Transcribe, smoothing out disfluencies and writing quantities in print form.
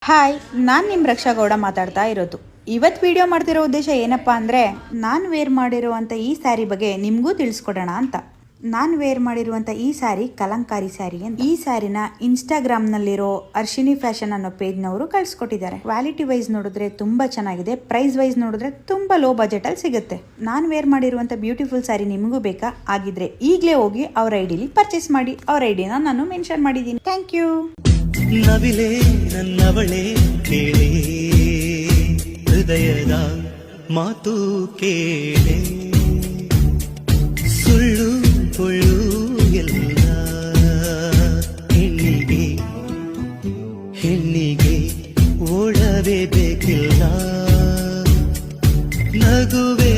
Hi, ನಾನು ನಿಮ್ಮ ರಕ್ಷಾ ಗೌಡ ಮಾತಾಡ್ತಾ ಇರೋದು. ಇವತ್ತು ವಿಡಿಯೋ ಮಾಡ್ತಿರೋ ಉದ್ದೇಶ ಏನಪ್ಪ ಅಂದರೆ, ನಾನು ವೇರ್ ಮಾಡಿರುವಂಥ ಈ ಸ್ಯಾರಿ ಬಗ್ಗೆ ನಿಮಗೂ ತಿಳಿಸ್ಕೊಡೋಣ ಅಂತ. ನಾನು ವೇರ್ ಮಾಡಿರುವಂಥ ಈ ಸ್ಯಾರಿ ಕಲಂಕಾರಿ ಸ್ಯಾರಿ ಅಂತ. ಈ ಸ್ಯಾರಿನ ಇನ್ಸ್ಟಾಗ್ರಾಮ್ನಲ್ಲಿರೋ ಅರ್ಶಿನಿ ಫ್ಯಾಷನ್ ಅನ್ನೋ ಪೇಜ್ನವರು ಕಳಿಸ್ಕೊಟ್ಟಿದ್ದಾರೆ. ಕ್ವಾಲಿಟಿ ವೈಸ್ ನೋಡಿದ್ರೆ ತುಂಬ ಚೆನ್ನಾಗಿದೆ, ಪ್ರೈಸ್ ವೈಸ್ ನೋಡಿದ್ರೆ ತುಂಬ ಲೋ ಬಜೆಟಲ್ಲಿ ಸಿಗುತ್ತೆ. ನಾನು ವೇರ್ ಮಾಡಿರುವಂಥ ಬ್ಯೂಟಿಫುಲ್ ಸ್ಯಾರಿ ನಿಮಗೂ ಬೇಕಾ? ಆಗಿದ್ರೆ ಈಗಲೇ ಹೋಗಿ ಅವ್ರ ಐಡಿಲಿ ಪರ್ಚೇಸ್ ಮಾಡಿ. ಅವ್ರ ಐಡಿನ ನಾನು ಮೆನ್ಷನ್ ಮಾಡಿದ್ದೀನಿ. Thank you. ನವಿಲೆ ನನ್ನವಳೆ ಕೇಳೆ, ಹೃದಯದ ಮಾತು ಕೇಳೆ, ಸುಳ್ಳು ಸುಳ್ಳು ಎಲ್ಲ ಹೆಣ್ಣಿಗೆ ಓಡವೇ ಬೇಕಿಲ್ಲ, ನಗುವೆ